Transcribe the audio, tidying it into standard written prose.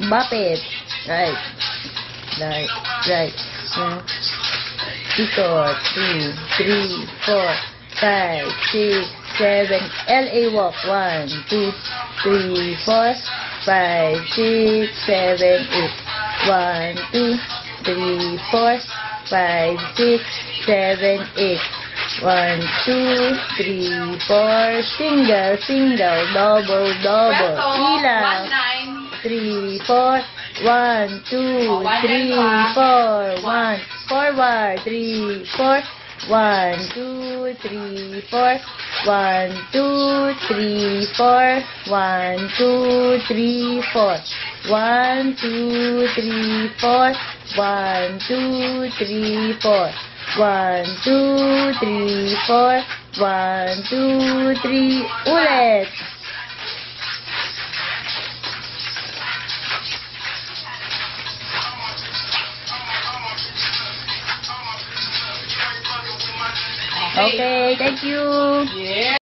Bakit? Right. Right. Ikot. 2, 3, 4, 5, 6, 7. LA walk. 1, 2, 3, 4, 5, 6, 7, 8. 1, 2, 3, 4, 5, 6, 7, 8. 1, 2, 3, 4. Single. Double. Ilang. 3, 4. 1, 2, 3, 4. 1. Forward. 3, 4. 1, 2, 3, 4. 1, 2, 3, 4. 1, 2, 3, 4. 1, 2, 3, 4. 1, 2, 3, 4. 1, 2, 3, 4. 1, 2, 3. Ulit. Okay, thank you. Yeah.